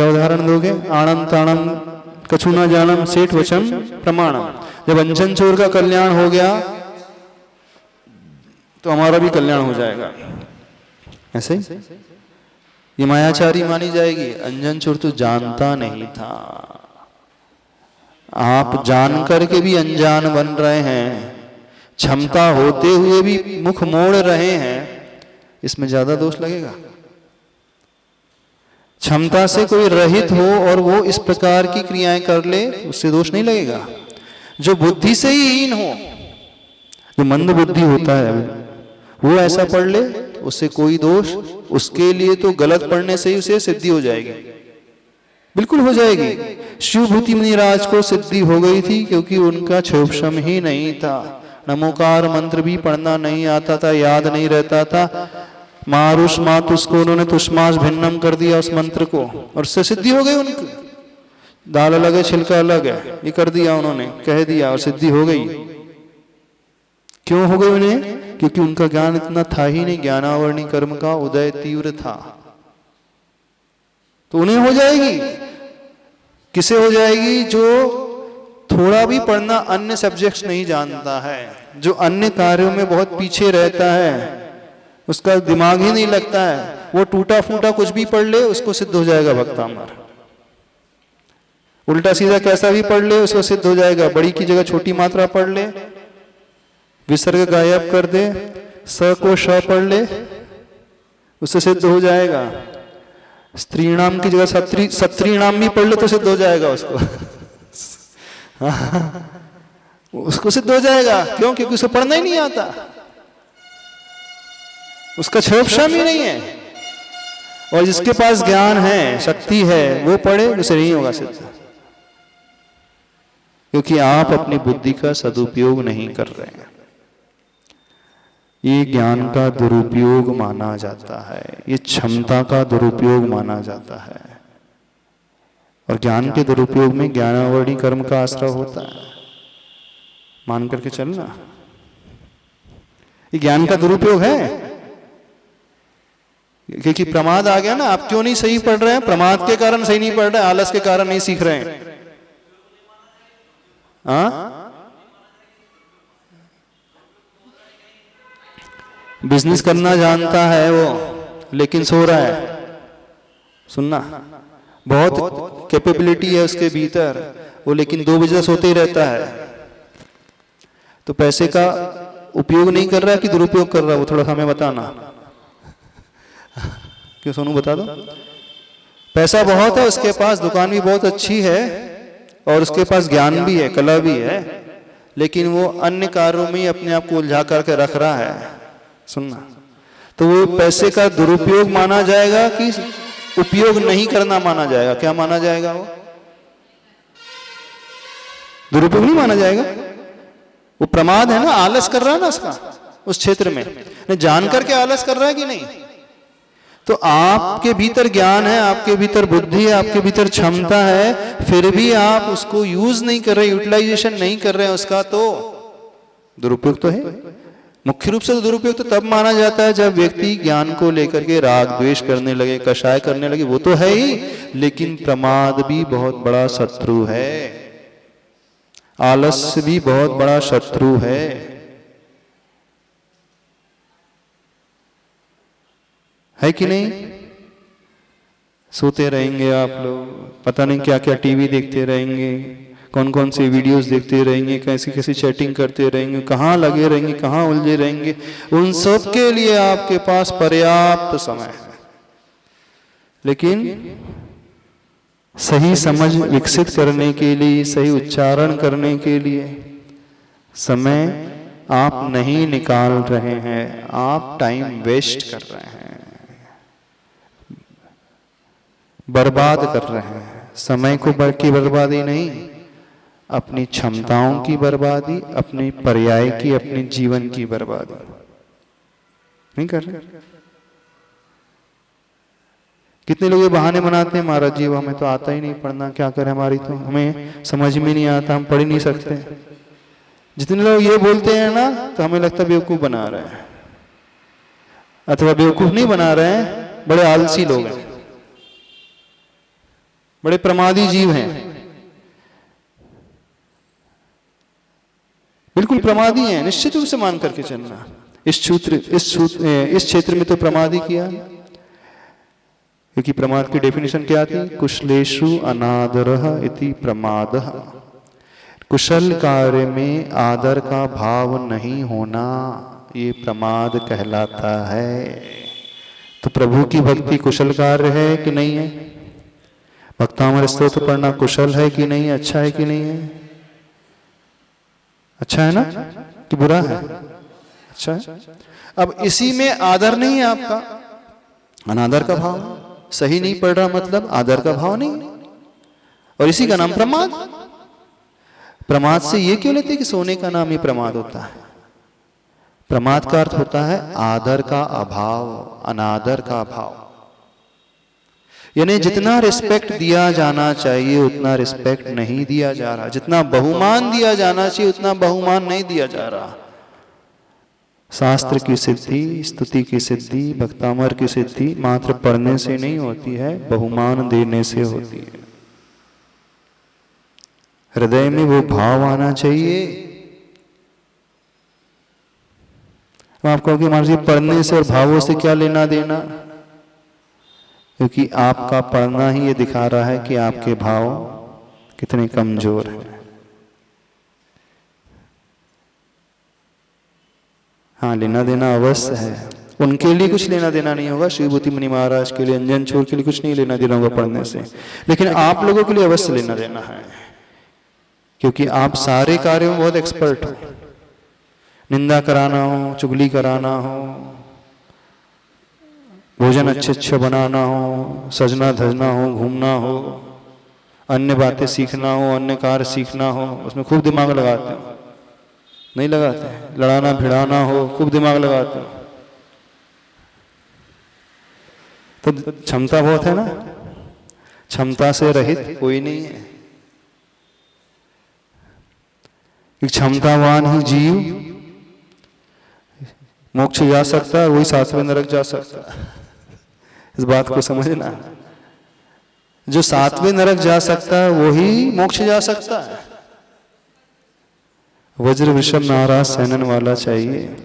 क्या उदाहरण दोगे? आनंद ताणम कछु न जानम सेठ वचन प्रमाणम। जब अंजन चोर का कल्याण हो गया तो हमारा भी कल्याण हो जाएगा। ऐसे ही ये मायाचारी मानी जाएगी। अंजन चोर तो जानता नहीं था। आप जान करके भी अनजान बन रहे हैं, क्षमता होते हुए भी मुख मोड़ रहे हैं, इसमें ज्यादा दोष लगेगा? क्षमता से कोई रहित हो और वो इस प्रकार की क्रियाएं कर ले, उससे दोष नहीं लगेगा। जो बुद्धि से ही हीन हो, जो मंद बुद्धि होता है, वो ऐसा पढ़ ले, उससे कोई दोष, उसके लिए तो गलत पढ़ने से ही उसे सिद्धि हो जाएगी, बिल्कुल हो जाएगी। शिवभूति मुनिराज को सिद्धि हो गई थी क्योंकि उनका क्षोभशम ही नहीं था। नमोकार मंत्र भी पढ़ना नहीं आता था, याद नहीं रहता था। मारुष मात उसको उन्होंने तुष्मास भिन्नम कर दिया उस मंत्र को, और उससे सिद्धि हो गई उनकी। दाल अलग है छिलका अलग है, ये कर दिया उन्होंने, कह दिया और सिद्धि हो गई। क्यों हो गई उन्हें? क्योंकि उनका ज्ञान इतना था ही नहीं, ज्ञानावरणी कर्म का उदय तीव्र था। तो उन्हें हो जाएगी। किसे हो जाएगी? जो थोड़ा भी पढ़ना अन्य सब्जेक्ट्स नहीं जानता है, जो अन्य कार्यों में बहुत पीछे रहता है, उसका दिमाग ही नहीं लगता है, वो टूटा फूटा कुछ भी पढ़ ले उसको सिद्ध हो जाएगा भक्तामर। उल्टा सीधा कैसा भी पढ़ ले उसको सिद्ध हो जाएगा। बड़ी की जगह छोटी मात्रा पढ़ ले, विसर्ग गायब कर दे, स को श पढ़ ले, उससे सिद्ध हो जाएगा। स्त्री नाम की जगह सत्री नाम भी पढ़ ले तो सिद्ध हो जाएगा उसको। उसको सिद्ध हो जाएगा। क्यों? क्योंकि उसे पढ़ना ही नहीं आता, उसका क्षोभशम ही नहीं है। और जिसके पास ज्ञान है, शक्ति है, वो पढ़े, उसे नहीं होगा सिद्ध, क्योंकि आप अपनी बुद्धि का सदुपयोग नहीं कर रहे हैं। ये ज्ञान का दुरुपयोग माना जाता है, ये क्षमता का दुरुपयोग माना जाता है। और ज्ञान के दुरुपयोग में ज्ञानावरणी कर्म का आश्रय होता है, मान करके चलना। ये ज्ञान का दुरुपयोग है, क्योंकि प्रमाद आ गया ना। आप क्यों नहीं सही पढ़ रहे हैं? प्रमाद के कारण सही नहीं पढ़ रहे, आलस के कारण नहीं सीख रहे हैं। बिजनेस करना जानता है वो, लेकिन सो रहा है। सुनना, बहुत कैपेबिलिटी है उसके भीतर, वो लेकिन 2 बजे सोते ही रहता है। तो पैसे का उपयोग नहीं कर रहा है कि दुरुपयोग कर रहा है, वो थोड़ा सा हमें बताना। क्यों सोनू, बता दो। पैसा बहुत है उसके पास, दुकान भी बहुत अच्छी है, और उसके पास ज्ञान भी है, कला भी है, लेकिन वो अन्य कार्यों में अपने आप को उलझा करके रख रहा है। सुनना, तो वो पैसे का दुरुपयोग माना जाएगा कि उपयोग नहीं करना माना जाएगा? क्या माना जाएगा? वो दुरुपयोग नहीं माना जाएगा, वो प्रमाद है ना, आलस कर रहा है ना उसका, उस क्षेत्र में जान करके आलस कर रहा है कि नहीं? तो आपके भीतर ज्ञान है, आपके भीतर बुद्धि है, आपके भीतर क्षमता है, फिर भी आप उसको यूज नहीं कर रहे, यूटिलाइजेशन नहीं कर रहे हैं उसका, तो दुरुपयोग तो है। मुख्य रूप से तो दुरुपयोग तो तब माना जाता है जब व्यक्ति ज्ञान को लेकर के राग द्वेष करने लगे, कषाय करने लगे, वो तो है ही, लेकिन प्रमाद भी बहुत बड़ा शत्रु है, आलस्य भी बहुत बड़ा शत्रु है कि नहीं? सोते रहेंगे आप लोग, पता नहीं क्या क्या टीवी देखते रहेंगे, कौन कौन से वीडियोस देखते रहेंगे, कैसी कैसी चैटिंग करते रहेंगे, कहाँ लगे रहेंगे, कहाँ उलझे रहेंगे। उन सब के लिए आपके पास पर्याप्त समय है, लेकिन सही समझ विकसित करने के लिए, सही उच्चारण करने के लिए समय आप नहीं निकाल रहे हैं, आप टाइम वेस्ट कर रहे हैं, बर्बाद कर रहे हैं। समय को की बर्बादी नहीं, अपनी क्षमताओं की बर्बादी, अपने पर्याय की, अपने जीवन की बर्बादी नहीं कर रहे। कितने लोग ये बहाने बनाते हैं, महाराज जी वो हमें तो आता ही नहीं पढ़ना, क्या करें, हमारी तो हमें समझ में नहीं आता, हम पढ़ ही नहीं सकते। जितने लोग ये बोलते हैं ना, तो हमें लगता है बेवकूफ बना रहे हैं, अथवा बेवकूफ नहीं बना रहे हैं, बड़े आलसी लोग हैं। बड़े प्रमादी जीव हैं, बिल्कुल प्रमादी हैं, निश्चित रूप से मान करके चलना। इस क्षेत्र में तो प्रमाद ही किया, क्योंकि प्रमाद की डेफिनेशन क्या थी? कुशलेषु अनादरः इति प्रमादः। कुशल कार्य में आदर का भाव नहीं होना ये प्रमाद कहलाता है। तो प्रभु की भक्ति कुशल कार्य है कि नहीं है? भक्तामृत स्तोत्र पढ़ना कुशल है कि नहीं, अच्छा है कि नहीं है? अच्छा है ना कि बुरा है? अच्छा है। अब इसी में आदर नहीं है आपका, अनादर का भाव, सही नहीं पढ़ रहा मतलब आदर का भाव नहीं, और इसी का नाम प्रमाद। प्रमाद से ये क्यों लेते कि सोने का नाम ही प्रमाद होता है? प्रमाद का अर्थ होता है आदर का अभाव, अनादर का अभाव। यानी जितना रिस्पेक्ट दिया जाना चाहिए उतना रिस्पेक्ट नहीं दिया जा रहा, जितना बहुमान दिया जाना चाहिए उतना बहुमान नहीं दिया जा रहा। शास्त्र की सिद्धि, स्तुति की सिद्धि, भक्तामर की सिद्धि मात्र पढ़ने से नहीं होती है, बहुमान देने से होती है। हृदय में वो भाव आना चाहिए। आप कहोगे महाराज जी पढ़ने से और भावों से क्या लेना देना? क्योंकि आपका पढ़ना ही ये दिखा रहा है कि आपके भाव कितने कमजोर हैं। हाँ, लेना देना अवश्य है, उनके लिए कुछ लेना देना नहीं होगा। शिवभूति मुनि महाराज के लिए, अंजन चोर के लिए कुछ नहीं लेना देना होगा पढ़ने से, लेकिन आप लोगों के लिए अवश्य लेना देना है, क्योंकि आप सारे कार्यों में बहुत एक्सपर्ट हो। निंदा कराना हो, चुगली कराना हो, भोजन अच्छे अच्छे बनाना हो, सजना धजना हो, घूमना हो, अन्य बातें सीखना हो, अन्य कार्य सीखना हो, उसमें खूब दिमाग लगाते हो। नहीं लगाते? लड़ाना भिड़ाना हो, खूब दिमाग लगाते हो। तो क्षमता बहुत है ना, क्षमता से रहित कोई नहीं है। क्षमतावान ही जीव मोक्ष जा सकता है, वही सातवें नरक जा सकता है। इस बात को समझना, जो सातवें नरक जा सकता है वही मोक्ष जा सकता है। वज्र वृषभ नाराज सैनन वाला चाहिए।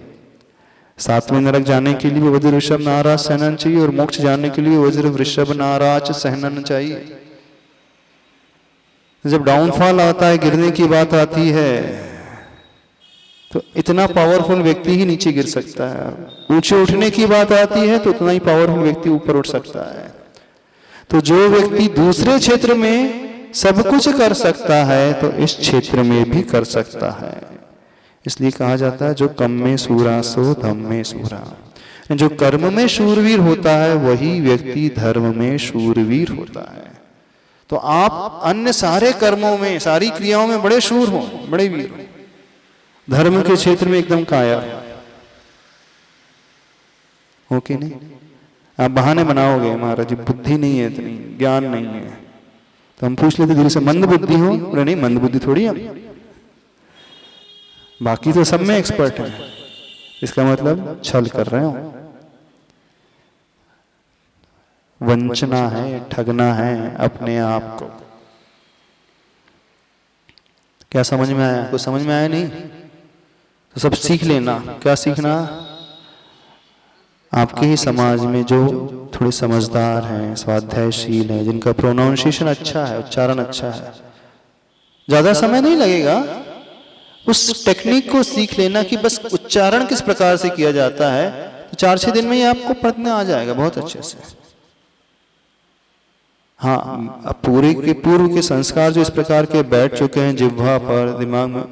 सातवें नरक जाने के लिए वज्र वृषभ नाराज सैनन चाहिए, और मोक्ष जाने के लिए वज्र वृषभ नाराज सहनन चाहिए। जब डाउनफॉल आता है, गिरने की बात आती है, तो इतना पावरफुल व्यक्ति ही नीचे गिर सकता है। ऊंचे उठने की बात आती है तो उतना ही पावरफुल व्यक्ति ऊपर उठ सकता है। तो जो व्यक्ति दूसरे क्षेत्र में सब कुछ कर सकता है तो इस क्षेत्र में भी कर सकता है। इसलिए कहा जाता है जो कम में सूरा सो धम में सूरा। जो कर्म में शूरवीर होता है वही व्यक्ति धर्म में शूरवीर होता है। तो आप अन्य सारे कर्मों में, सारी क्रियाओं में बड़े शूर हो, बड़े वीर हो, धर्म के क्षेत्र में एकदम काया हो कि नहीं? आप बहाने बनाओगे महाराज जी बुद्धि नहीं है, इतनी ज्ञान नहीं है, तो हम पूछ लेते दिल से मंद बुद्धि हो? बोले नहीं, मंद बुद्धि थोड़ी हम, बाकी तो सब में एक्सपर्ट है। इसका मतलब छल कर रहे हो, वंचना है, ठगना है अपने आप को। क्या समझ में आया? कुछ समझ में आया नहीं? तो सब सीख लेना। क्या सीखना? आपके ही समाज में जो थोड़े समझदार हैं, स्वाध्यायशील हैं, जिनका प्रोनाउंसिएशन अच्छा है, उच्चारण अच्छा है, ज्यादा समय नहीं लगेगा, उस टेक्निक को सीख लेना कि बस उच्चारण किस प्रकार से किया जाता है, तो 4-6 दिन में ही आपको पढ़ने आ जाएगा बहुत अच्छे से। हाँ, अब पूर्व के संस्कार जो इस प्रकार के बैठ चुके हैं जिह्वा पर, दिमाग में,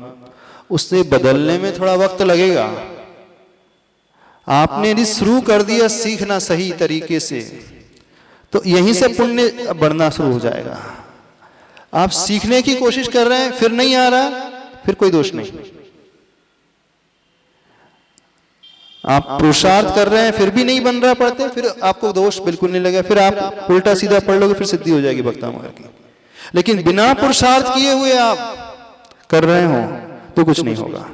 उससे बदलने में थोड़ा वक्त लगेगा। आपने यदि शुरू कर दिया सीखना सही तरीके से तो यहीं से पुण्य बढ़ना शुरू हो जाएगा। आप सीखने की कोशिश कर रहे हैं, फिर नहीं आ रहा, फिर कोई दोष नहीं। आप पुरुषार्थ कर रहे हैं फिर भी नहीं बन रहा पढ़ते, फिर आपको दोष बिल्कुल नहीं लगेगा, फिर आप उल्टा सीधा पढ़ लोगे, फिर सिद्धि हो जाएगी भक्तामृत की। लेकिन बिना पुरुषार्थ किए हुए आप कर रहे हो तो कुछ नहीं होगा।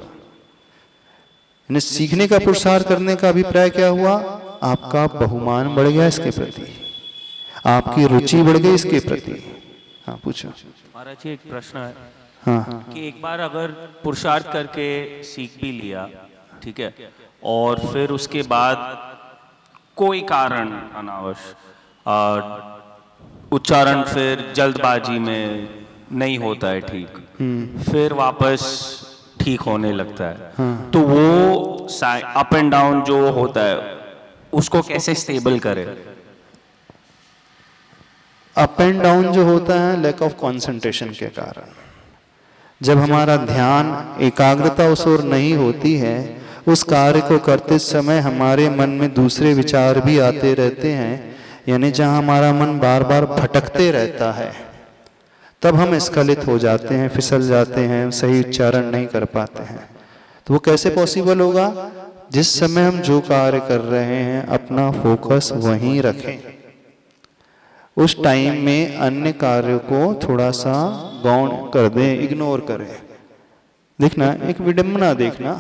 सीखने का पुरुषार्थ करने का अभिप्राय क्या हुआ? आपका बहुमान बढ़ गया इसके प्रति, आपकी रुचि बढ़ गई इसके प्रति, हाँ पूछो। महाराज जी एक प्रश्न है हाँ कि एक बार अगर पुरुषार्थ करके सीख भी लिया, ठीक है, और फिर उसके बाद कोई कारण अनावश्यक उच्चारण फिर जल्दबाजी में नहीं होता है ठीक, फिर वापस ठीक होने लगता है, हाँ। तो वो अप एंड डाउन जो होता है उसको कैसे स्टेबल करे? अप एंड डाउन जो होता है लैक ऑफ कंसंट्रेशन के कारण। जब हमारा ध्यान एकाग्रता उस ओर नहीं होती है, उस कार्य को करते समय हमारे मन में दूसरे विचार भी आते रहते हैं, यानी जहां हमारा मन बार बार भटकते रहता है, तब हम स्खलित हो जाते हैं, फिसल जाते हैं, सही उच्चारण नहीं कर पाते हैं। तो वो कैसे पॉसिबल होगा? जिस समय हम जो कार्य कर रहे हैं अपना फोकस वहीं रखें, उस टाइम में अन्य कार्यों को थोड़ा सा गौण कर दें, इग्नोर करें। देखना एक विडंबना, देखना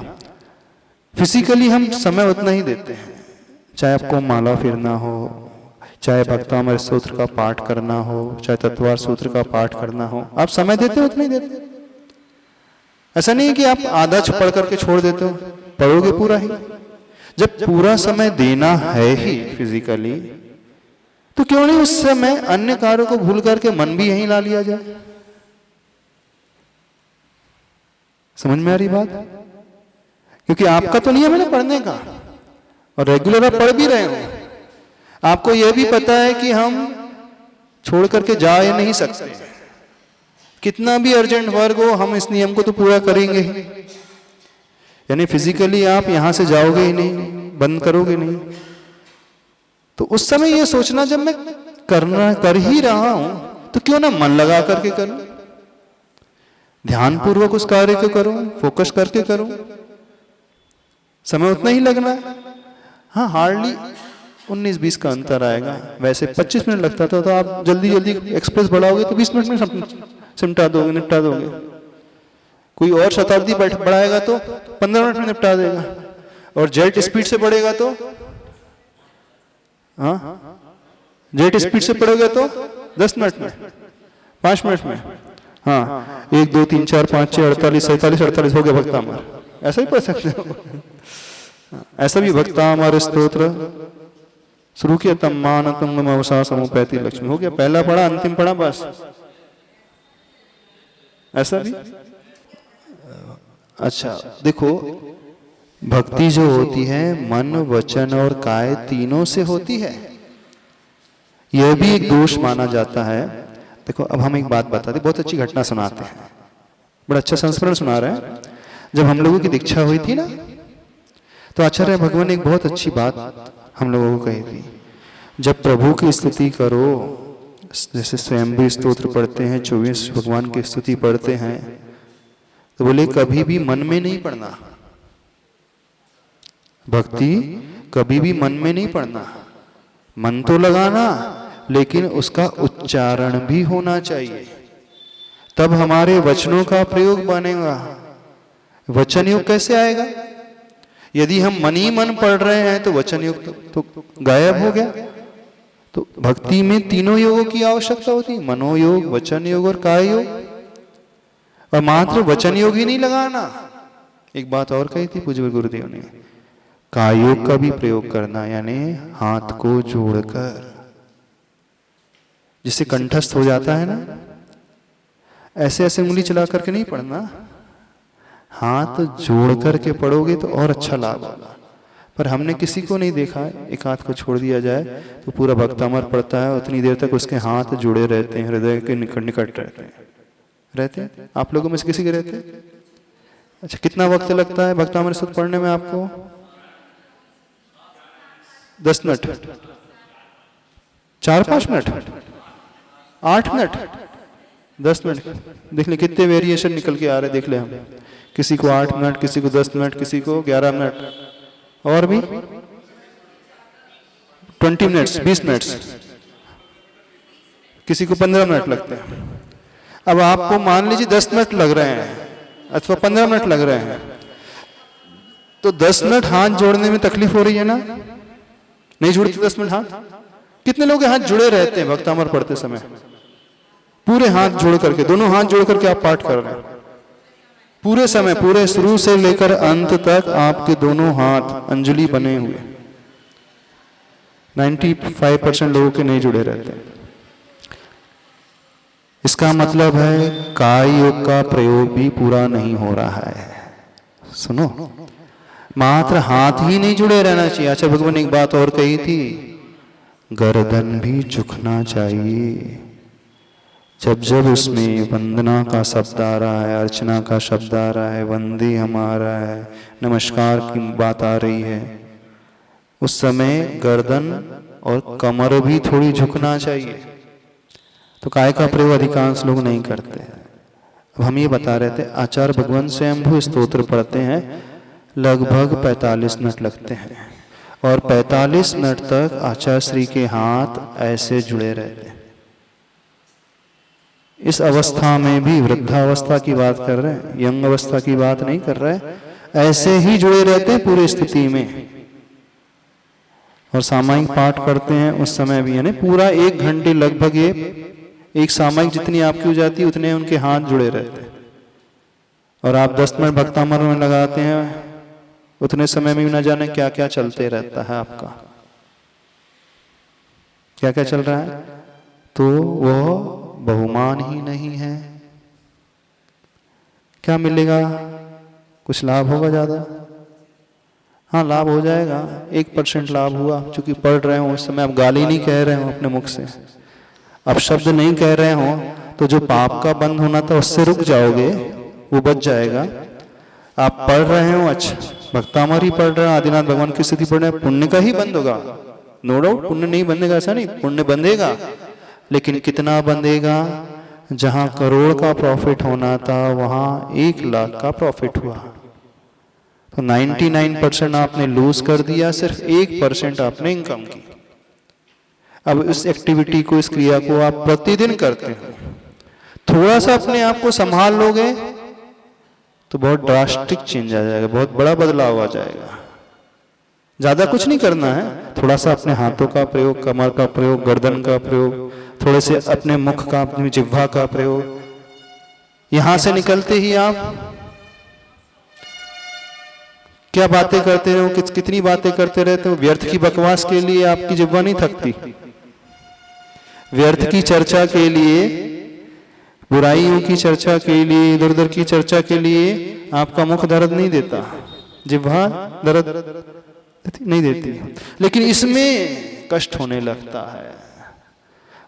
फिजिकली हम समय उतना ही देते हैं, चाहे आपको माला फिरना हो, चाहे भक्तामृत सूत्र का पाठ करना हो, चाहे तत्वार सूत्र का पाठ करना हो, आप समय देते हो उतना ही देते। ऐसा नहीं है कि आप आधा पढ़ करके छोड़ देते हो, पढ़ोगे पूरा ही। जब पूरा समय देना है ही फिजिकली, तो क्यों नहीं उस समय अन्य कार्यों को भूल करके मन भी यहीं ला लिया जाए? समझ में आ रही बात? क्योंकि आपका तो नियम है ना पढ़ने का, और रेगुलर आप पढ़ भी रहे हो। आपको यह भी पता है कि हम छोड़ करके जा ही नहीं सकते, कितना भी अर्जेंट वर्क हो हम इस नियम को तो पूरा करेंगे ही। यानी फिजिकली आप यहां से जाओगे ही नहीं, बंद करोगे नहीं। तो उस समय यह सोचना, जब मैं कर ही रहा हूं तो क्यों ना मन लगा करके करूं, ध्यान पूर्वक उस कार्य को करूं, फोकस करके करूं। समय उतना ही लगना है। हाँ, हार्डली 19-20 का अंतर आएगा। वैसे 25 मिनट लगता था, तो आप जल्दी जल्दी एक्सप्रेस बढ़ाओगे तो 20 मिनट में सिमटा दोगे, निपटा दोगे। कोई और शताब्दी बढ़ाएगा तो 15 मिनट में निपटा देगा, और जेट स्पीड से बढ़ेगा तो जेट स्पीड से पढ़ोगे तो 10 मिनट में, 5 मिनट में। हाँ, 1 2 3 4 5 6 48 47 48 हो गया भक्तामर। ऐसा ही पढ़ सकते हो। ऐसा भी भक्तामर स्तोत्र शुरू किया, तम्मान तुंगम अवसा समुपैति लक्ष्मी, हो गया, पहला पढ़ा अंतिम पढ़ा बस। ऐसा भी। अच्छा देखो, भक्ति जो होती है मन वचन और काय तीनों से होती है। यह भी एक दोष माना जाता है। देखो अब हम एक बात बताते, बहुत अच्छी घटना सुनाते हैं, बड़ा अच्छा संस्मरण सुना रहे हैं। जब हम लोगों की दीक्षा हुई थी ना, तो आचार्य भगवान ने एक बहुत अच्छी बात हम लोगों को कही थी। जब प्रभु की स्तुति करो, जैसे स्वयंभू स्तोत्र पढ़ते हैं, 24 भगवान की स्तुति पढ़ते हैं, तो बोले कभी भी मन में नहीं पढ़ना। भक्ति कभी भी मन में नहीं पढ़ना, मन तो लगाना, लेकिन उसका उच्चारण भी होना चाहिए, तब हमारे वचनों का प्रयोग बनेगा। वचन योग कैसे आएगा? यदि हम मन ही मन पढ़ रहे हैं तो वचन योग तो गायब हो गया। तो भक्ति में तीनों योगों की आवश्यकता होती है, मनोयोग, वचन योग और काय योग। और मात्र वचन योग ही नहीं लगाना, एक बात और कही थी पूज्य गुरुदेव ने, काय योग का भी प्रयोग करना, यानी हाथ को जोड़कर, जिससे कंठस्थ हो जाता है ना, ऐसे ऐसे उंगली चला करके नहीं पढ़ना, हाथ जोड़ करके पढ़ोगे तो और अच्छा लाभ होगा। पर हमने किसी को नहीं देखा है, एक हाथ को छोड़ दिया जाए तो पूरा भक्तामर पड़ता है, उतनी देर तक उसके हाथ जुड़े रहते हैं, हृदय के निकट निकट रहते हैं। आप लोगों में से किसी के रहते हैं? अच्छा, कितना वक्त लगता है भक्तामर स्तुति पढ़ने में आपको? 10 मिनट, 4-5 मिनट, 8 मिनट, 10 मिनट। देख ले कितने वेरिएशन निकल के आ रहे, देख ले हम। किसी को 8 मिनट, किसी को 10 मिनट, किसी को 11 मिनट, और भी 20 मिनट्स, 20 मिनट्स, किसी को 15 मिनट लगते हैं। अब आपको मान लीजिए 10 मिनट लग रहे हैं अथवा 15 मिनट लग रहे हैं, तो 10 मिनट हाथ जोड़ने में तकलीफ हो रही है ना? नहीं जुड़ते 10 मिनट हाथ? कितने लोग हाथ जुड़े रहते हैं भक्तामर पढ़ते समय? पूरे हाथ जोड़ करके, दोनों हाथ जोड़ करके आप पाठ कर रहे हैं पूरे समय, पूरे शुरू से लेकर अंत तक आपके दोनों हाथ अंजलि बने हुए। 95% लोगों के नहीं जुड़े रहते। इसका मतलब है काय योग का प्रयोग भी पूरा नहीं हो रहा है। सुनो, मात्र हाथ ही नहीं जुड़े रहना चाहिए। अच्छा, भगवान ने एक बात और कही थी, गर्दन भी झुकना चाहिए। जब जब उसमें वंदना का शब्द आ रहा है, अर्चना का शब्द आ रहा है, वंदे हम आ रहा है, नमस्कार की बात आ रही है, उस समय गर्दन और कमर भी थोड़ी झुकना चाहिए। तो काय का प्रयोग अधिकांश लोग नहीं करते। अब हम ये बता रहे थे, आचार्य भगवान स्वयंभू स्तोत्र पढ़ते हैं, लगभग 45 मिनट लगते हैं और 45 मिनट तक आचार्य श्री के हाथ ऐसे जुड़े रहते हैं। इस अवस्था में भी वृद्धावस्था की बात कर रहे हैं, यंग अवस्था की बात नहीं कर रहे, ऐसे ही जुड़े रहते हैं पूरी स्थिति में। और सामायिक पाठ करते हैं उस समय भी, यानी पूरा 1 घंटे लगभग ये एक सामायिक जितनी आपकी हो जाती है उतने उनके हाथ जुड़े रहते हैं। और आप 10 मिनट भक्तामर में लगाते हैं, उतने समय में भी न जाने क्या क्या चलते रहता है आपका, क्या क्या चल रहा है। तो वह बहुमान ही नहीं है। क्या मिलेगा? कुछ लाभ होगा ज्यादा? हाँ, लाभ हो जाएगा, 1% लाभ हुआ। चूंकि पढ़ रहे हो उस समय आप गाली नहीं कह रहे हो अपने मुख से, अब शब्द नहीं कह रहे हो, तो जो पाप का बंद होना था उससे रुक जाओगे, वो बच जाएगा। आप पढ़ रहे हो, अच्छा भक्तामर ही पढ़ रहे हो, आदिनाथ भगवान की स्थिति पढ़ रहे हैं, पुण्य का ही बंद होगा, नो डाउट। पुण्य नहीं बंधेगा ऐसा नहीं, पुण्य बंधेगा, लेकिन कितना बंधेगा? जहां करोड़ का प्रॉफिट होना था वहां 1 लाख का प्रॉफिट हुआ। तो 99% आपने लूज कर दिया, सिर्फ 1% आपने इनकम की। अब इस एक्टिविटी को, इस क्रिया को आप प्रतिदिन करते हो, थोड़ा सा अपने आप को संभाल लोगे तो बहुत ड्रास्टिक चेंज आ जाएगा, बहुत बड़ा बदलाव आ जाएगा। ज्यादा कुछ नहीं करना है, थोड़ा सा अपने हाथों का प्रयोग, कमर का प्रयोग, गर्दन का प्रयोग, थोड़े से अपने मुख का, अपनी जिह्वा का प्रयोग। यहां से निकलते ही आप क्या बातें करते हो, कितनी बातें करते रहते हो। व्यर्थ की बकवास के लिए आपकी जिह्वा नहीं थकती, व्यर्थ की चर्चा के लिए, बुराइयों की चर्चा के लिए, इधर उधर की चर्चा के लिए आपका मुख दर्द नहीं देता, जिह्वा दर्द नहीं देती, लेकिन इसमें कष्ट होने लगता है।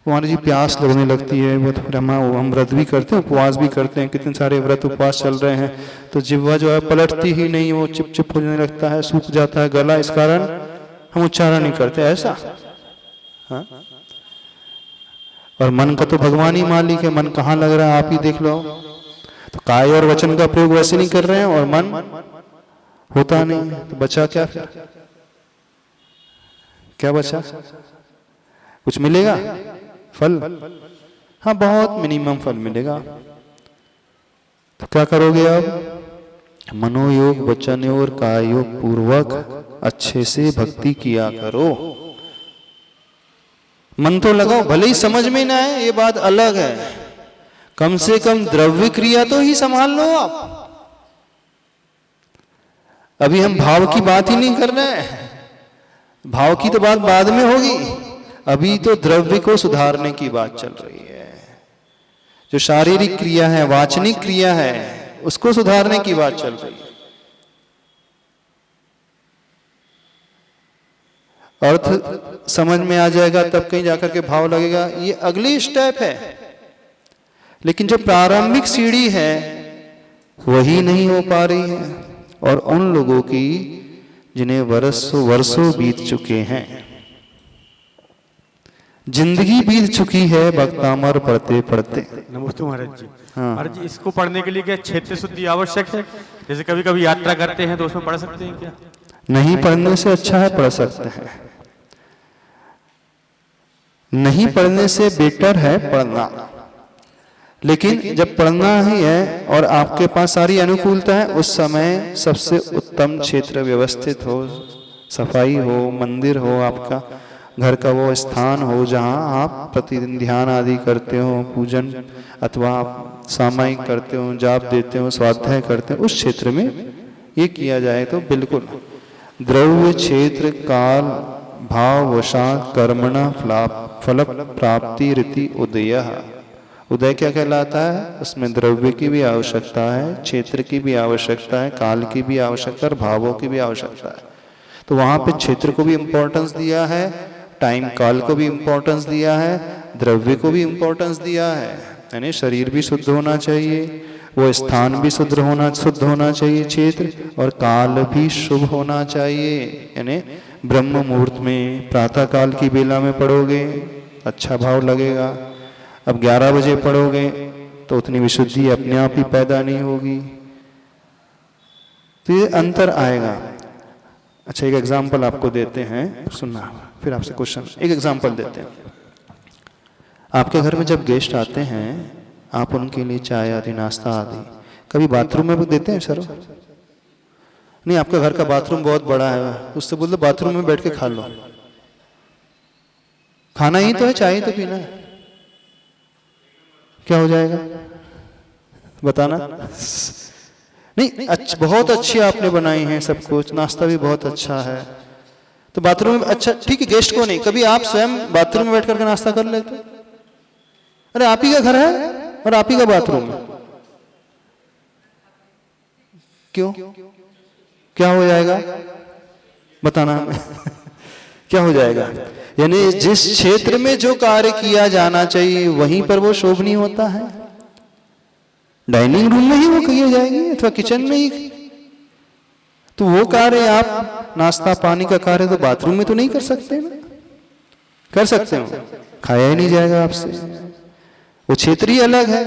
हमारी जी प्यास लगने लगती है, वो तो फिर हम व्रत भी करते हैं, उपवास भी करते हैं, कितने सारे व्रत उपवास चल रहे हैं, तो जिह्वा जो है पलटती ही नहीं, वो चिप होने लगता है, सूख जाता है गला, इस कारण हम उच्चारण नहीं करते। ऐसा हाँ? और मन का तो भगवान ही मालिक है, मन कहाँ लग रहा है आप ही देख लो। तो काय और वचन का प्रयोग वैसे नहीं कर रहे हैं और मन होता नहीं, तो बचा क्या फिर? क्या बचा? कुछ मिलेगा फल? हाँ, बहुत मिनिमम फल मिलेगा। तो क्या करोगे अब? मनोयोग, वचन और काय योग पूर्वक अच्छे से भक्ति किया करो। मन तो लगाओ, भले ही समझ में ना आए, ये बात अलग है, कम से कम द्रव्य क्रिया तो ही संभाल लो आप। अभी हम भाव की बात ही नहीं कर रहे हैं, भाव की तो बात बाद में होगी, अभी तो द्रव्य को सुधारने की बात चल रही है। जो शारीरिक क्रिया है, वाचनिक क्रिया है, उसको सुधारने की बात चल रही है। अर्थ समझ में आ जाएगा तब कहीं जाकर के भाव लगेगा, ये अगली स्टेप है। लेकिन जो प्रारंभिक सीढ़ी है वही नहीं हो पा रही है, और उन लोगों की जिन्हें वर्षों बीत चुके हैं, जिंदगी बीत चुकी है भक्तामर पढ़ते पढ़ते। नमस्ते महाराज जी। हाँ। महाराज जी, इसको पढ़ने के लिए क्या क्षेत्र शुद्धि आवश्यक है? जैसे कभी कभी यात्रा करते हैं तो उसमें पढ़ सकते हैं क्या? नहीं पढ़ने से अच्छा है पढ़ सकते हैं, नहीं पढ़ने से बेटर है पढ़ना। लेकिन जब पढ़ना ही है और आपके पास सारी अनुकूलता है, उस समय सबसे उत्तम क्षेत्र व्यवस्थित हो, सफाई हो, मंदिर हो आपका, घर का वो स्थान हो जहाँ आप प्रतिदिन ध्यान आदि करते हो, पूजन अथवा आप सामायिक करते हो, जाप देते हो, स्वाध्याय करते हो, उस क्षेत्र में ये किया जाए तो बिल्कुल। द्रव्य क्षेत्र काल भाव वशात कर्मणा फल प्राप्ति रीति उदय। उदय क्या कहलाता है? उसमें द्रव्य की भी आवश्यकता है, क्षेत्र की भी आवश्यकता है, काल की भी आवश्यकता है और भावों की भी आवश्यकता है। तो वहां पे क्षेत्र को भी इंपॉर्टेंस दिया है, टाइम काल को भी इंपॉर्टेंस दिया है, द्रव्य को भी इंपॉर्टेंस दिया है। यानी शरीर भी शुद्ध होना चाहिए, वो स्थान भी शुद्ध होना चाहिए क्षेत्र, और काल भी शुभ होना चाहिए। यानी ब्रह्म मुहूर्त में प्रातः काल की बेला में पढ़ोगे अच्छा भाव लगेगा। अब 11 बजे पढ़ोगे तो उतनी विशुद्धि अपने आप ही पैदा नहीं होगी, तो ये अंतर आएगा। अच्छा, एक एग्जाम्पल आपको देते हैं, सुनना, फिर आपसे क्वेश्चन। एक एग्जाम्पल देते हैं। आपके घर में जब गेस्ट आते हैं, आप उनके लिए चाय आदि, नाश्ता आदि कभी बाथरूम में भी देते हैं सर? नहीं, आपका घर का बाथरूम बहुत बड़ा है, उससे बोल दो बाथरूम में बैठ के खा लो। खाना ही तो है, चाय तो पीना है, क्या हो जाएगा बताना? नहीं, बहुत अच्छी आपने बनाई है सब कुछ, नाश्ता भी बहुत अच्छा है, तो बाथरूम में अच्छा ठीक है, गेस्ट को नहीं, कभी आप स्वयं बाथरूम में बैठ करके नाश्ता कर लेते? अरे आप ही का घर है और आप ही का बाथरूम है, क्यों? क्या हो जाएगा बताना हमें? क्या हो जाएगा? यानी जिस क्षेत्र में जो कार्य किया जाना चाहिए वहीं पर वो शोभनीय होता है। डाइनिंग रूम में ही वो किए जाएंगे अथवा किचन में ही, तो वो कार्य आप नाश्ता पानी का कार्य तो बाथरूम में तो नहीं कर सकते ना? कर सकते हो? खाया ही नहीं जाएगा आपसे, वो क्षेत्र ही अलग है।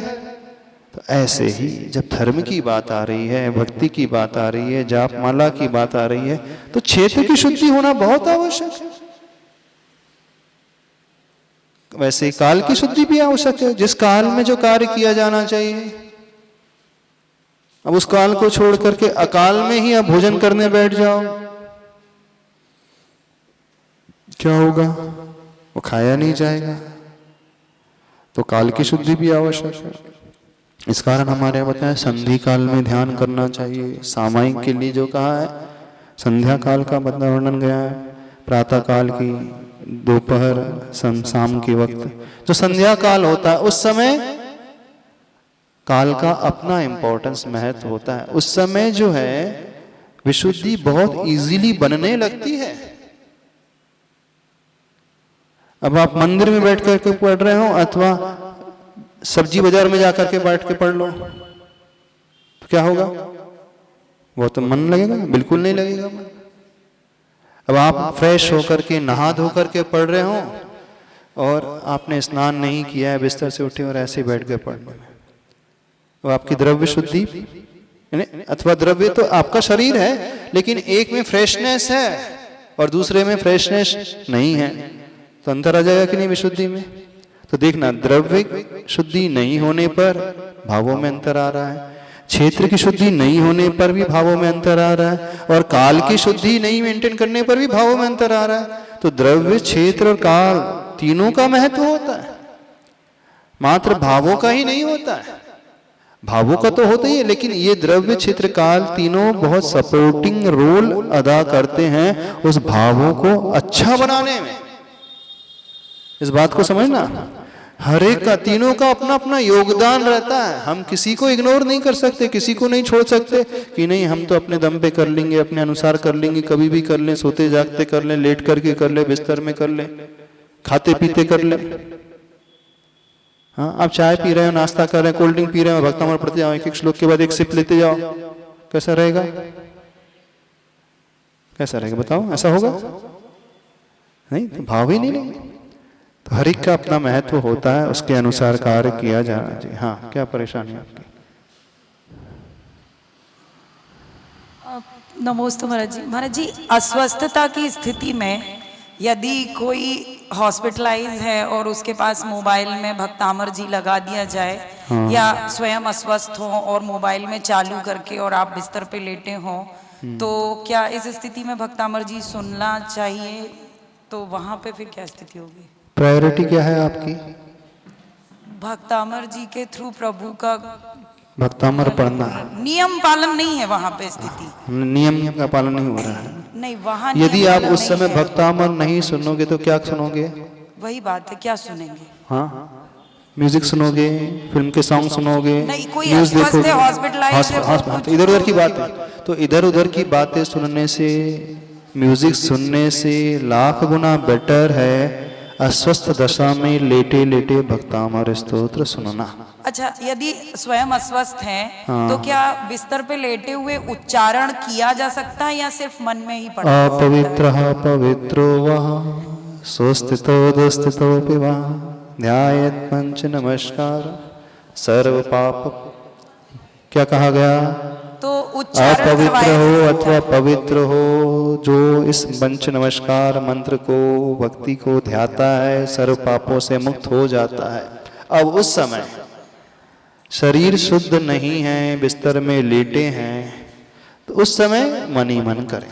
तो ऐसे ही जब धर्म की बात आ रही है, भक्ति की बात आ रही है, जाप माला की बात आ रही है, तो क्षेत्र की शुद्धि होना बहुत आवश्यक है। वैसे काल की शुद्धि भी आवश्यक है। जिस काल में जो कार्य किया जाना चाहिए, अब उस काल को छोड़ करके अकाल में ही आप भोजन करने बैठ जाओ, क्या होगा? वो खाया नहीं जाएगा। तो काल की शुद्धि भी आवश्यक है। इस कारण हमारे यहाँ बताया संधि काल में ध्यान करना चाहिए। सामायिक के लिए जो कहा है, संध्या काल का मतलब वर्णन गया है, प्रातः काल की, दोपहर, शाम के वक्त जो संध्या काल होता है, उस समय काल का अपना इंपॉर्टेंस, महत्व होता है। उस समय जो है विशुद्धि बहुत इजीली बनने लगती है। अब आप मंदिर में बैठ करके पढ़ रहे हो अथवा सब्जी बाजार में जाकर के बैठ के पढ़ लो, तो क्या होगा? वो तो मन लगेगा? बिल्कुल नहीं लगेगा मन। अब आप फ्रेश होकर के, नहा धो करके पढ़ रहे हो और आपने स्नान नहीं किया है, बिस्तर से उठे और ऐसे बैठ गए पढ़ने में, वो आपकी द्रव्य शुद्धि, अथवा द्रव्य तो आपका शरीर है, लेकिन एक में फ्रेशनेस है और दूसरे में फ्रेशनेस नहीं है, तो अंतर आ जाएगा कि नहीं विशुद्धि में? तो देखना, द्रव्य शुद्धि नहीं होने पर भावों में अंतर आ रहा है, क्षेत्र की शुद्धि नहीं होने पर भी भावों में अंतर आ रहा है, और काल की शुद्धि नहीं मेंटेन करने पर भी भावों में अंतर आ रहा है। तो द्रव्य, क्षेत्र और काल तीनों का महत्व होता है, मात्र भावों का ही नहीं होता है। भावों का तो होता ही है, लेकिन ये द्रव्य, क्षेत्र, काल तीनों बहुत सपोर्टिंग रोल अदा करते हैं उस भावों को अच्छा बनाने में। इस बात को समझना, हर एक का, तीनों का अपना अपना योगदान रहता है। हम किसी को इग्नोर नहीं कर सकते, किसी को नहीं छोड़ सकते कि नहीं हम तो अपने दम पे कर लेंगे, अपने अनुसार कर लेंगे, कभी भी कर लें, सोते जागते कर लें, लेट करके कर लें, बिस्तर में कर लें, खाते पीते कर लें। हाँ, आप चाय पी रहे हो, नाश्ता कर रहे हैं, कोल्ड ड्रिंक पी रहे हो, भक्तामृत पढ़ते जाओ, एक एक श्लोक के बाद एक सिप लेते जाओ, कैसा रहेगा? कैसा रहेगा बताओ? ऐसा होगा नहीं, तो भाव ही नहीं लगेगा। तो हर एक का अपना महत्व होता है, उसके अनुसार कार्य किया जाना चाहिए। हाँ, क्या परेशानी है आपकी? नमस्ते महाराज जी। महाराज जी, अस्वस्थता की स्थिति में यदि कोई हॉस्पिटलाइज है और उसके पास मोबाइल में भक्तामर जी लगा दिया जाए, हाँ। या स्वयं अस्वस्थ हो और मोबाइल में चालू करके और आप बिस्तर पे लेटे हो, तो क्या इस स्थिति में भक्तामर जी सुनना चाहिए? तो वहां पे फिर क्या स्थिति होगी? प्रायोरिटी क्या है आपकी? भक्तामर जी के थ्रू प्रभु का भक्तामर पढ़ना। नियम पालन नहीं है वहां पे स्थिति। नियम का पालन नहीं हो रहा है। नहीं, वहां यदि नियम आप पालन उस समय नहीं है। भक्तामर नहीं सुनोगे तो क्या सुनोगे? वही बात है, क्या सुनेंगे? हाँ, म्यूजिक सुनोगे, फिल्म के सॉन्ग सुनोगे, नहीं, कोई न्यूज अस्वस्थ है, देखोगे, हॉस्पिटलाइज्ड है, वो कुछ- इधर उधर की बात है। तो इधर उधर की बातें सुनने से, म्यूजिक सुनने से लाख गुना बेटर है अस्वस्थ दशा में लेटे लेटे भक्तामर स्तोत्र सुनना। अच्छा, यदि स्वयं अस्वस्थ हैं हाँ। तो क्या बिस्तर पे लेटे हुए उच्चारण किया जा सकता है या सिर्फ मन में ही पढ़ना जा सकता है? अपवित्रः पवित्रो वः स्वस्थितो दुस्थितोऽपि वा ध्यायेत् पंच नमस्कार सर्व पाप। क्या कहा गया? तो उच्चारण अपवित्र करवाया हो जा अथवा सकता है। पवित्र हो, जो इस पंच नमस्कार मंत्र को, भक्ति को ध्याता है, सर्व पापों से मुक्त हो जाता है। अब उस समय शरीर शुद्ध नहीं है, बिस्तर में लेटे हैं, तो उस समय मन ही मन करें,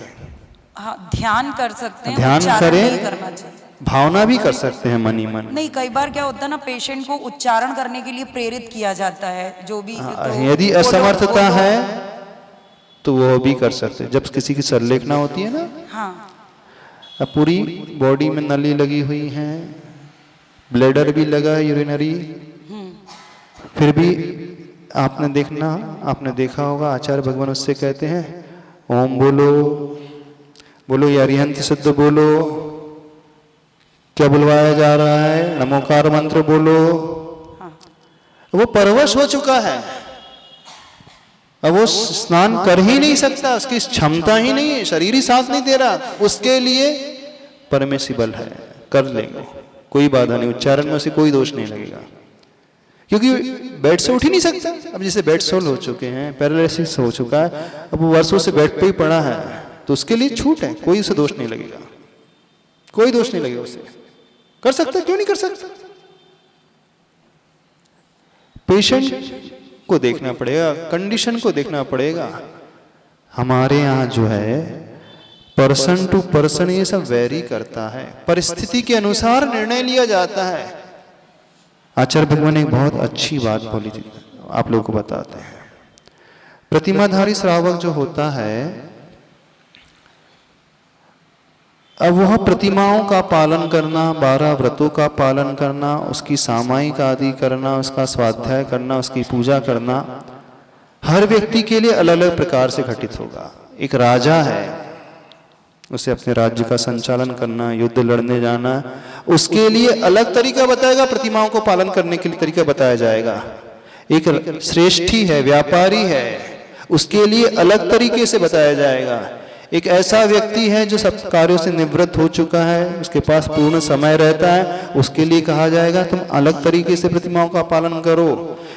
हाँ, ध्यान कर सकते हैं, ध्यान उच्चारण करें। नहीं करना चाहिए। भावना भी कर सकते हैं मन ही मन। नहीं, कई बार क्या होता है ना, पेशेंट को उच्चारण करने के लिए प्रेरित किया जाता है, जो भी तो यदि बोलो, असमर्थता बोलो। है तो वो भी कर सकते हैं। जब किसी की संलेखना होती है ना, हाँ, अब पूरी बॉडी में नली लगी हुई है, ब्लेडर भी लगा है यूरिनरी, फिर भी आपने देखा होगा आचार्य भगवान उससे कहते हैं ओम बोलो, बोलो या अरिहंत शुद्ध बोलो। क्या बुलवाया जा रहा है? नमोकार मंत्र बोलो। वो परवश हो चुका है, अब वो स्नान कर ही नहीं सकता, उसकी क्षमता ही नहीं है, शरीर ही साथ नहीं दे रहा। उसके लिए परमिसिबल है, कर लेंगे, कोई बाधा नहीं, उच्चारण में उसे कोई दोष नहीं लगेगा, क्योंकि बेड से उठ ही नहीं सकता। अब जैसे बेड सोल हो चुके हैं, पैरालिसिस हो चुका है, अब वो वर्षों से बेड पे ही पड़ा है, तो उसके लिए छूट है, कोई उसे दोष नहीं लगेगा, कोई दोष नहीं लगेगा उसे। कर सकता, क्यों नहीं कर सकता? पेशेंट को देखना पड़ेगा, कंडीशन को देखना पड़ेगा। हमारे यहाँ जो है पर्सन टू पर्सन ये सब वेरी करता है, परिस्थिति के अनुसार निर्णय लिया जाता है। आचार्य भगवान ने एक बहुत अच्छी बात बोली थी, आप लोगों को बताते हैं। प्रतिमाधारी श्रावक जो होता है, अब वह प्रतिमाओं का पालन करना, 12 व्रतों का पालन करना, उसकी सामायिक आदि करना, उसका स्वाध्याय करना, उसकी पूजा करना, हर व्यक्ति के लिए अलग अलग प्रकार से घटित होगा। एक राजा है, उसे अपने राज्य का संचालन करना, युद्ध लड़ने जाना, उसके लिए अलग तरीका बताएगा, प्रतिमाओं को पालन करने के लिए तरीका बताया जाएगा। एक श्रेष्ठी है, व्यापारी है, उसके लिए अलग तरीके से बताया जाएगा। एक ऐसा व्यक्ति है जो सब कार्यों से निवृत्त हो चुका है, उसके पास पूर्ण समय रहता है, उसके लिए कहा जाएगा तुम अलग तरीके से प्रतिमाओं का पालन करो।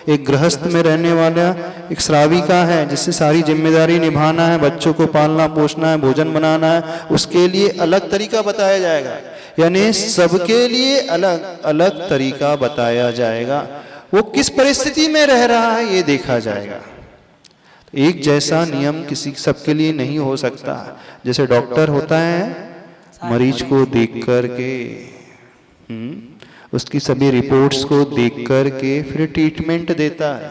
एक गृहस्थ में रहने वाला एक श्राविका है, जिससे सारी जिम्मेदारी निभाना है, बच्चों को पालना पोषना है, भोजन बनाना है, उसके लिए अलग तरीका बताया जाएगा। यानी सबके लिए अलग अलग तरीका बताया जाएगा। वो किस परिस्थिति में रह रहा है ये देखा जाएगा। एक जैसा नियम किसी सबके लिए नहीं हो सकता। जैसे डॉक्टर होता है, मरीज को देख कर के उसकी सभी रिपोर्ट्स को देख कर के फिर ट्रीटमेंट देता है।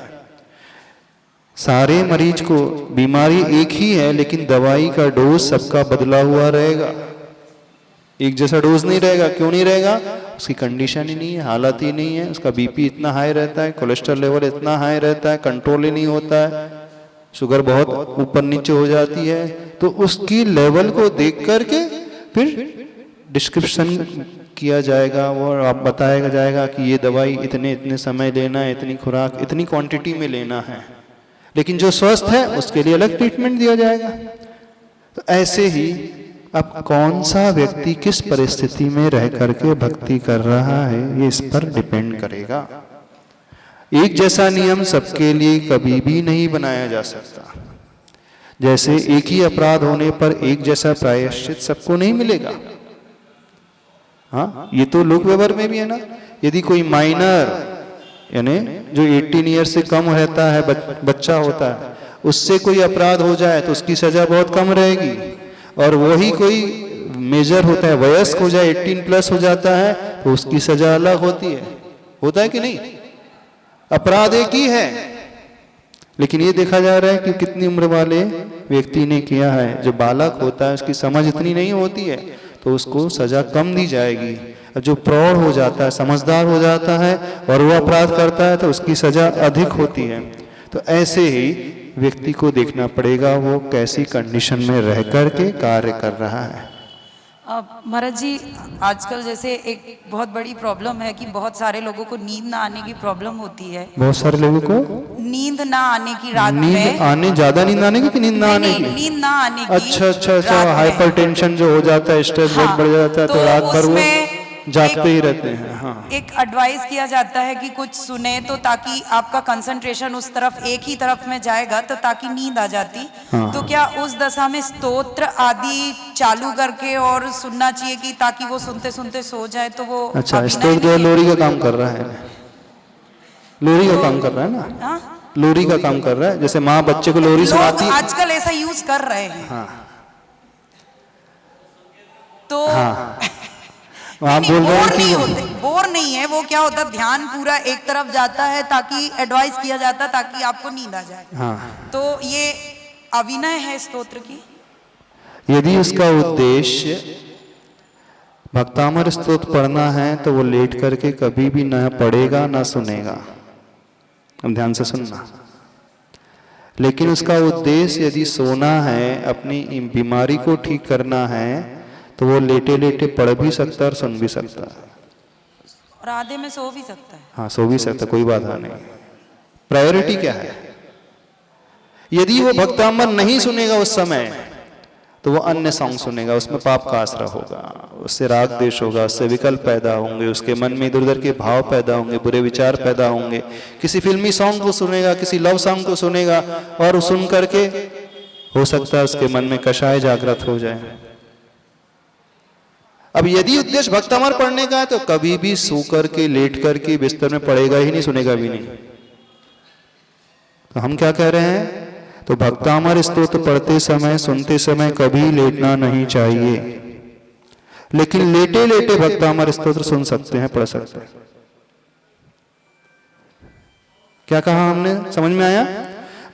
सारे मरीज को बीमारी एक ही है, लेकिन दवाई का डोज सबका बदला हुआ रहेगा, एक जैसा डोज नहीं रहेगा। क्यों नहीं रहेगा? उसकी कंडीशन ही नहीं है, हालत ही नहीं है, उसका बीपी इतना हाई रहता है, कोलेस्ट्रॉल लेवल इतना हाई रहता है, कंट्रोल ही नहीं होता है, शुगर बहुत ऊपर नीचे हो जाती है। तो उसकी लेवल को देख करके फिर डिस्क्रिप्शन किया जाएगा, वो आप बताया जाएगा कि ये दवाई इतने इतने समय लेना है, इतनी खुराक इतनी क्वांटिटी में लेना है। लेकिन जो स्वस्थ है उसके लिए अलग ट्रीटमेंट दिया जाएगा। तो ऐसे ही अब कौन सा व्यक्ति किस परिस्थिति में रह करके भक्ति कर रहा है ये इस पर डिपेंड करेगा। एक जैसा नियम सबके लिए कभी भी नहीं बनाया जा सकता। जैसे एक ही अपराध होने पर एक जैसा प्रायश्चित सबको नहीं मिलेगा। हाँ, ये तो लोक व्यवहार में भी है ना। यदि कोई माइनर यानी जो 18 ईयर से कम रहता है, बच्चा होता है, उससे कोई अपराध हो जाए तो उसकी सजा बहुत कम रहेगी। और वही कोई मेजर होता है, वयस्क हो जाए, 18+ हो जाता है, तो उसकी सजा अलग होती है। होता है कि नहीं? अपराध एक ही है, लेकिन ये देखा जा रहा है कि कितनी उम्र वाले व्यक्ति ने किया है। जो बालक होता है उसकी समझ इतनी नहीं होती है, तो उसको सजा कम दी जाएगी। जो प्रौढ़ हो जाता है, समझदार हो जाता है और वो अपराध करता है, तो उसकी सजा अधिक होती है। तो ऐसे ही व्यक्ति को देखना पड़ेगा वो कैसी कंडीशन में रह करके कार्य कर रहा है। महाराज जी, आजकल जैसे एक बहुत बड़ी प्रॉब्लम है कि बहुत सारे लोगों को नींद ना आने की प्रॉब्लम होती है। बहुत सारे लोगों को नींद ना आने की रात नींद में, आने, ज्यादा नींद आने की कि नींद ना आने की? नींद ना आने की। अच्छा अच्छा अच्छा, रात में। हाइपरटेंशन जो हो जाता है, स्ट्रेस बहुत बढ़ जाता है, तो रात भर वो जागते ही रहते हैं। हाँ, एक एडवाइस किया जाता है कि कुछ सुने तो ताकि आपका कंसंट्रेशन उस तरफ, एक ही तरफ में जाएगा, तो ताकि नींद आ जाती। हाँ। तो क्या उस दशा में स्तोत्र आदि चालू करके और सुनना चाहिए कि ताकि वो सुनते सुनते सो जाए? तो वो अच्छा, अभिनय स्टोर जो है लोरी का काम कर रहा है, लोरी का काम कर रहा है ना? हाँ? लोरी का काम कर रहा है, जैसे माँ बच्चे को लोरी सुनाती लोग है। आजकल ऐसा यूज कर रहे हैं। हाँ तो हाँ, आप बोल रहे हैं कि बोर नहीं है वो, क्या होता है ध्यान पूरा एक तरफ जाता है, ताकि एडवाइस किया जाता है ताकि आपको नींद आ जाए। हाँ, तो ये अभिनय है स्तोत्र की। यदि उसका उद्देश्य भक्तामर स्तोत्र पढ़ना है तो वो लेट करके कभी भी न पढ़ेगा न सुनेगा। अब ध्यान से सुनना। लेकिन उसका उद्देश्य यदि सोना है, अपनी बीमारी को ठीक करना है, तो वो लेटे लेटे पढ़ भी सकता है और सुन भी सकता है, और आधे में सो भी सकता है। हाँ, सो भी सकता, कोई बाधा नहीं। प्रायोरिटी क्या है? यदि वो भक्तामर नहीं सुनेगा उस समय, तो वो अन्य सॉन्ग सुनेगा, उसमें पाप का आश्रय होगा, उससे राग द्वेष होगा, उससे विकल्प पैदा होंगे, उसके मन में इधर उधर के भाव पैदा होंगे, बुरे विचार पैदा होंगे। किसी फिल्मी सॉन्ग को सुनेगा, किसी लव सॉन्ग को सुनेगा, और सुन करके हो सकता है उसके मन में कषाय जागृत हो जाए। अब यदि उद्देश्य भक्तामर पढ़ने का है, तो कभी भी सो करके, लेट करके बिस्तर में पढ़ेगा ही नहीं, सुनेगा भी नहीं। तो हम क्या कह रहे हैं? तो भक्तामर स्तोत्र पढ़ते समय, सुनते समय कभी लेटना नहीं चाहिए, लेकिन लेटे लेटे भक्तामर स्तोत्र सुन सकते हैं, पढ़ सकते हैं। क्या कहा हमने? समझ में आया?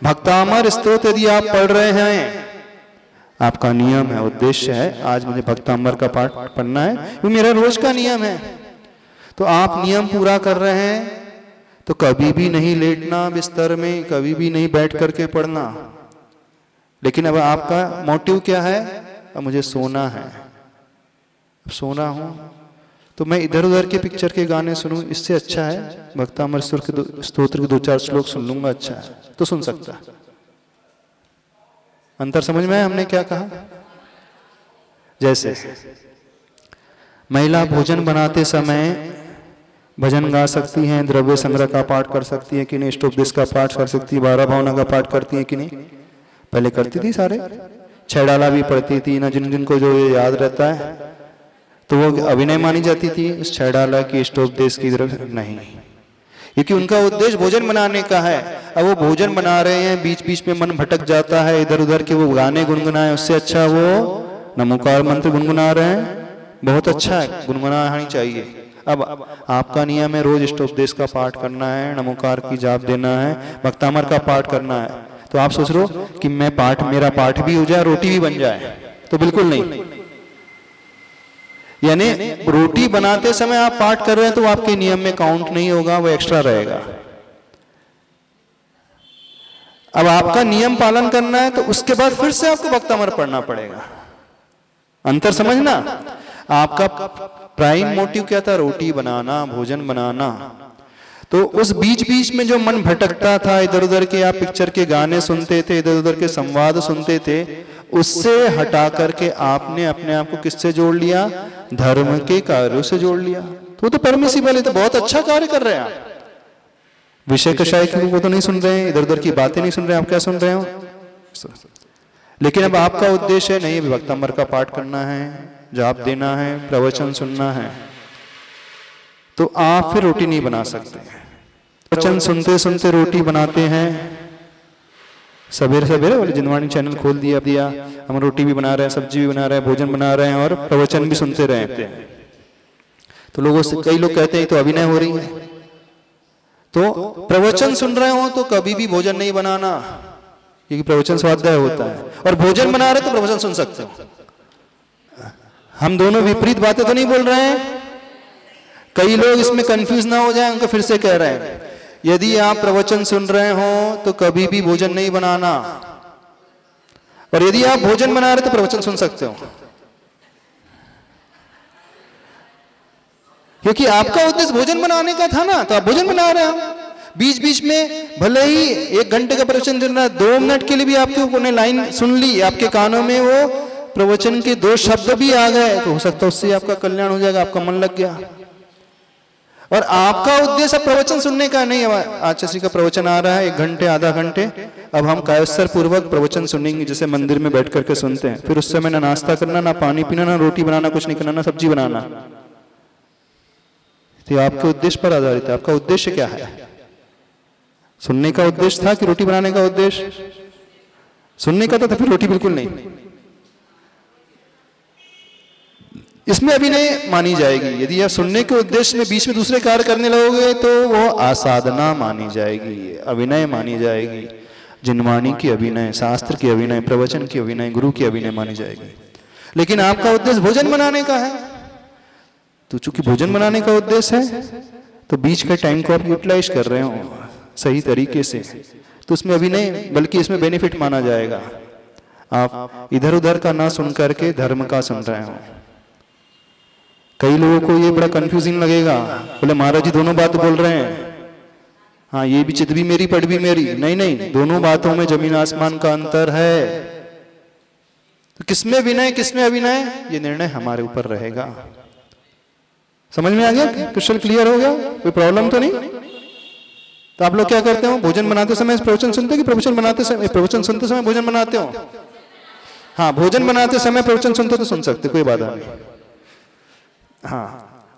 भक्तामर स्तोत्र यदि आप पढ़ रहे हैं, आपका नियम है, उद्देश्य है, आज मुझे भक्तामर का पाठ पढ़ना है, वो मेरा रोज का नियम है, तो आप नियम पूरा कर रहे हैं, तो कभी भी नहीं लेटना बिस्तर में, कभी भी नहीं बैठ करके पढ़ना। लेकिन अब आपका मोटिव क्या है? अब मुझे सोना है, अब सोना हूं, तो मैं इधर उधर के पिक्चर के गाने सुनूं, इससे अच्छा है भक्तामर स्तोत्र के 2-4 श्लोक सुन लूंगा, अच्छा है, तो सुन सकता है। अंतर समझ में आया हमने क्या कहा? जैसे महिला भोजन बनाते समय भजन गा सकती हैं, द्रव्य संग्रह का पाठ कर सकती है कि नहीं, इष्टोपदेश का पाठ कर सकती है, 12 भावना का पाठ करती है कि नहीं? पहले करती थी सारे, 6 डाला भी पढ़ती थी ना, जिनको जो ये याद रहता है, तो वो अभिनय मानी जाती थी उस 6 डाला की, इष्टोपदेश की तरफ नहीं, क्योंकि उनका उद्देश्य भोजन बनाने का है। अब वो भोजन बना रहे हैं, बीच बीच में मन भटक जाता है इधर उधर के, वो गाने गुनगुनाए, उससे अच्छा वो नमोकार मंत्र गुनगुना रहे हैं, बहुत अच्छा है, गुनगुनाना ही चाहिए। अब आपका नियम है रोज इष्टोपदेश का पाठ करना है, नमोकार की जाप देना है, भक्तामर का पाठ करना है, तो आप सोच रहे हो कि मैं पाठ, मेरा पाठ भी हो जाए, रोटी भी बन जाए, तो बिल्कुल नहीं। यानी रोटी बनाते समय आप पाठ कर रहे हैं तो आपके नियम में काउंट नहीं होगा, वो एक्स्ट्रा रहेगा। अब आपका नियम पालन करना है, तो उसके बाद फिर से आपको भक्तामर पढ़ना पड़ेगा। अंतर समझना। आपका प्राइम मोटिव क्या था? रोटी बनाना, भोजन बनाना। तो उस बीच बीच में जो मन भटकता था, इधर उधर के आप पिक्चर के गाने सुनते थे, इधर उधर के संवाद सुनते थे, उससे हटा करके आपने अपने आप को किससे जोड़ लिया? धर्म के कार्यों से जोड़ लिया। तो परमिसिबल है, तो बहुत अच्छा कार्य कर रहे हैं आप। विषय कषाय को तो नहीं सुन रहे हैं, इधर उधर की बातें नहीं सुन रहे हैं, आप क्या सुन रहे हो? लेकिन अब आपका उद्देश्य है नहीं, अभी भक्तामर का पाठ करना है, जाप देना है, प्रवचन सुनना है, तो आप फिर रोटी नहीं बना सकते। प्रवचन सुनते सुनते रोटी बनाते हैं, सवेरे सवेरे बोले जिनवाणी चैनल खोल दिया, हम रोटी भी बना रहे हैं, सब्जी भी बना रहे हैं, भोजन बना रहे हैं और प्रवचन भी सुनते रहे। तो लोगों से कई लोग कहते हैं तो अभिनय हो रही है। तो प्रवचन सुन रहे हो तो कभी भी भोजन नहीं बनाना, क्योंकि प्रवचन स्वाध्याय होता है, और भोजन बना रहे तो प्रवचन सुन सकते हो। हम दोनों विपरीत बातें तो नहीं बोल रहे हैं। कई लोग इसमें कंफ्यूज ना हो जाए, उनको फिर से कह रहे हैं, यदि आप प्रवचन सुन रहे हो तो कभी भी भोजन नहीं बनाना, और यदि आप भोजन बना रहे तो प्रवचन सुन सकते हो, क्योंकि आपका उद्देश्य भोजन बनाने का था ना, तो आप भोजन बना रहे हो। बीच बीच में भले ही 1 घंटे का प्रवचन चल रहा है, 2 मिनट के लिए भी आपके ऊपर ने लाइन सुन ली, आपके कानों में वो प्रवचन के 2 शब्द भी आ गए, तो हो सकता है उससे आपका कल्याण हो जाएगा, आपका मन लग गया। और आपका उद्देश्य प्रवचन सुनने का नहीं है। आचार्य का प्रवचन आ रहा है 1 घंटे आधा घंटे, अब हम कायस्तर पूर्वक प्रवचन सुनेंगे, जैसे मंदिर में बैठ करके सुनते हैं। फिर उस समय ना नाश्ता करना, ना पानी पीना, ना रोटी बनाना, कुछ नहीं करना, ना सब्जी बनाना। तो आपके उद्देश्य पर आधारित है। आपका उद्देश्य क्या है? सुनने का उद्देश्य था कि रोटी बनाने का उद्देश्य? सुनने का था तो फिर रोटी बिल्कुल नहीं। इसमें अभिनय मानी जाएगी। यदि आप सुनने के उद्देश्य में बीच में दूसरे कार्य करने लगोगे तो वो आसाधना मानी जाएगी, अभिनय मानी जाएगी। जिनवाणी की अभिनय, शास्त्र की अभिनय, प्रवचन की अभिनय, गुरु की अभिनय मानी जाएगी। लेकिन आपका उद्देश्य भोजन बनाने का है, तो चूंकि भोजन बनाने का उद्देश्य है तो बीच के टाइम को आप यूटिलाइज कर रहे हो सही तरीके से, तो उसमें अभिनय, बल्कि इसमें बेनिफिट माना जाएगा। आप इधर उधर का ना सुन करके धर्म का सुन रहे हो। कई लोगों को ये बड़ा कंफ्यूजिंग लगेगा, बोले महाराज जी दोनों बात बोल रहे हैं, हाँ ये भी चित भी मेरी पट भी मेरी। नहीं नहीं, दोनों बातों में जमीन आसमान का अंतर है। तो किसमें विनय किसमें अभिनय, ये निर्णय हमारे ऊपर रहेगा। समझ में आ गया? क्वेश्चन क्लियर हो गया? कोई प्रॉब्लम तो नहीं? तो आप लोग क्या करते हो? भोजन बनाते समय प्रवचन सुनते हो कि प्रवचन बनाते समय, प्रवचन सुनते समय भोजन बनाते हो? हाँ, भोजन बनाते समय प्रवचन सुनते तो सुन सकते, कोई बाधा नहीं। हाँ,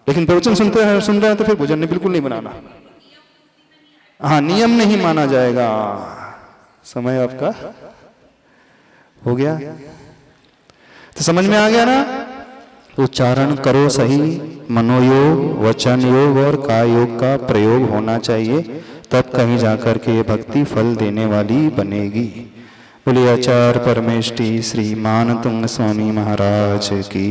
लेकिन प्रवचन सुन रहे हैं तो फिर भोजन बिल्कुल नहीं बनाना। हाँ, नियम नहीं माना जाएगा। समय आपका हो गया? तो समझ में आ गया ना? उच्चारण करो सही, मनोयोग, वचन योग और काय योग का प्रयोग होना चाहिए, तब कहीं जाकर के ये भक्ति फल देने वाली बनेगी। बोलिए आचार्य परमेष्टि श्री मान तुंग स्वामी महाराज की।